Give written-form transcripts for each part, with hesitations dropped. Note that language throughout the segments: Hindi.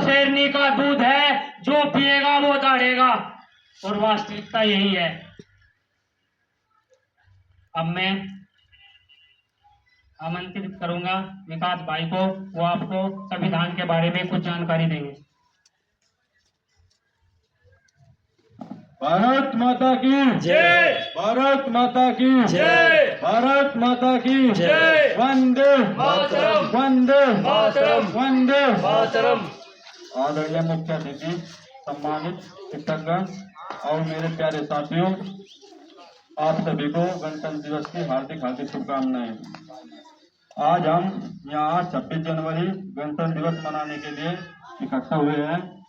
शेरनी का दूध है, जो पिएगा वो दौड़ेगा। और वास्तविकता यही है। अब मैं आमंत्रित करूंगा विकास भाई को, वो आपको संविधान के बारे में कुछ जानकारी देंगे। भारत माता की जय। भारत माता की जय। भारत माता की जय। वंदे मातरम। वंदे मातरम। वंदे मातरम। आदरणीय मुख्य अतिथि, सम्मानित शिक्षकगण और मेरे प्यारे साथियों, आप सभी को गणतंत्र दिवस की हार्दिक हार्दिक शुभकामनाएं। आज हम यहाँ 26 जनवरी गणतंत्र दिवस मनाने के लिए इकट्ठा हुए हैं।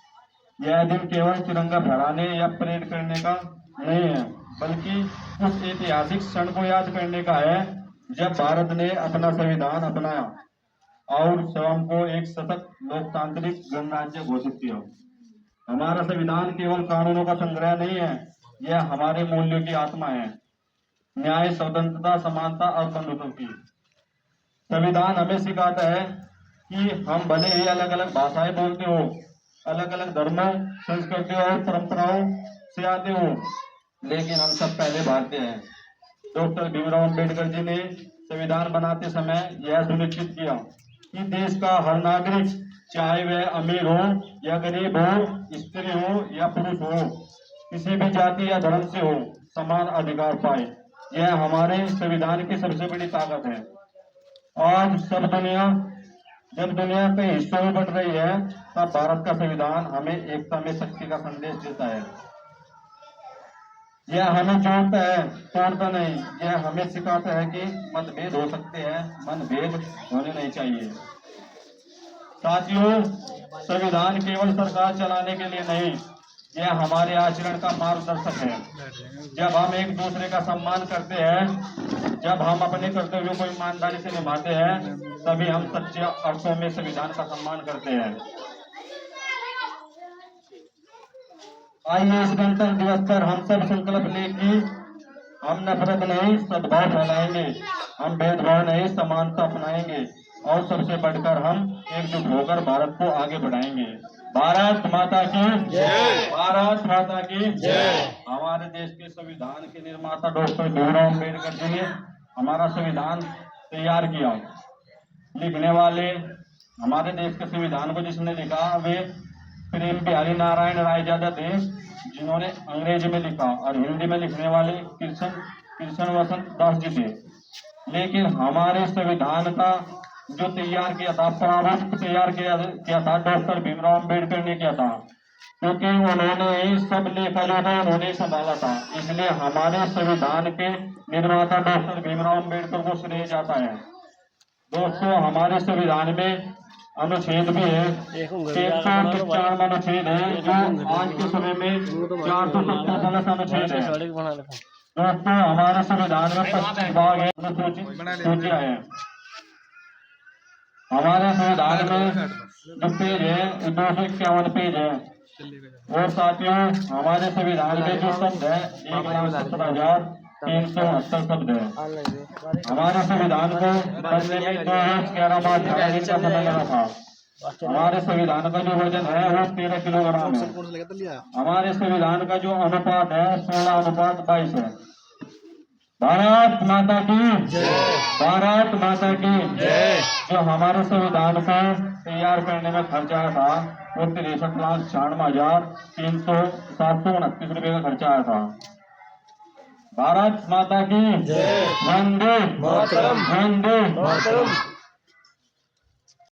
यह दिन केवल तिरंगा फहराने या परेड करने का नहीं है, बल्कि उस ऐतिहासिक क्षण को याद करने का है जब भारत ने अपना संविधान अपनाया और स्वयं को एक सशक्त लोकतांत्रिक गणराज्य घोषित किया। हमारा संविधान केवल कानूनों का संग्रह नहीं है, यह हमारे मूल्यों की आत्मा है। न्याय, स्वतंत्रता, समानता और बंधुत्व की। संविधान हमें सिखाता है कि हम भले ही अलग अलग भाषाएं बोलते हो, अलग अलग धर्मों, संस्कृतियों और परंपराओं से आते हो, लेकिन हम सब पहले भारतीय हैं। डॉक्टर भीमराव अम्बेडकर जी ने संविधान बनाते समय यह सुनिश्चित किया कि देश का हर नागरिक, चाहे वह अमीर हो या गरीब हो, स्त्री हो या पुरुष हो, किसी भी जाति या धर्म से हो, समान अधिकार पाए। यह हमारे संविधान की सबसे बड़ी ताकत है। आज जब दुनिया के हिस्सों में बढ़ रही है, तब भारत का संविधान हमें एकता में शक्ति का संदेश देता है। यह हमें जोड़ता है, तोड़ता नहीं। यह हमें सिखाता है कि मतभेद हो सकते हैं, मनभेद होने नहीं चाहिए। साथियों, संविधान केवल सरकार चलाने के लिए नहीं, यह हमारे आचरण का मार्गदर्शक है। जब हम एक दूसरे का सम्मान करते हैं, जब हम अपने कर्तव्यों को ईमानदारी से निभाते हैं, तभी हम सच्चे अर्थों में संविधान का सम्मान करते हैं। आइए इस गणतंत्र दिवस पर हम सब संकल्प लें कि हम नफरत नहीं, सद्भाव फैलाएंगे। हम भेदभाव नहीं, समानता अपनाएंगे और सबसे बढ़कर हम एकजुट होकर भारत को आगे बढ़ाएंगे। भारत माता की जय। भारत माता की जय। हमारे देश के संविधान के निर्माता डॉक्टर भीमराव अम्बेडकर जी ने हमारा संविधान तैयार किया। लिखने वाले, हमारे देश के संविधान को जिसने लिखा, वे प्रेम बिहारी नारायण रायजादा थे, जिन्होंने अंग्रेजी में लिखा, और हिंदी में लिखने वाले कृष्ण वसंत दास जी थे। लेकिन हमारे संविधान का जो तैयार किया था, प्रारूप तैयार किया था, डॉक्टर भीमराव अम्बेडकर ने किया था, क्योंकि उन्होंने ही सब लेखा जोखा उन्होंने संभाला था। इसलिए हमारे संविधान के निर्माता डॉक्टर भीमराव अम्बेडकर को श्रेय जाता है। दोस्तों, हमारे संविधान में अनुच्छेद भी है, 395 अनुच्छेद है, जो आज के समय में 470 अनुच्छेद है। दोस्तों, हमारे संविधान में 25 भाग है, सूचियां है। हमारे संविधान में जो पेज है 251 पेज है। और साथियों, हमारे संविधान में जो शब्द है 1,70,368 शब्द है। हमारे संविधान को बनने में 2 वर्ष 11 माह 18 दिन का समय लगा था। हमारे संविधान का जो वजन है वो 13 किलोग्राम है। हमारे संविधान का जो अनुपात है 16:22 है। भारत माता की जय। भारत माता की जय। जो हमारे संविधान को तैयार करने में खर्चा आया था वो 63,96,729 रुपए का खर्चा आया था। भारत माता की जय। वंदे मातरम। वंदे मातरम।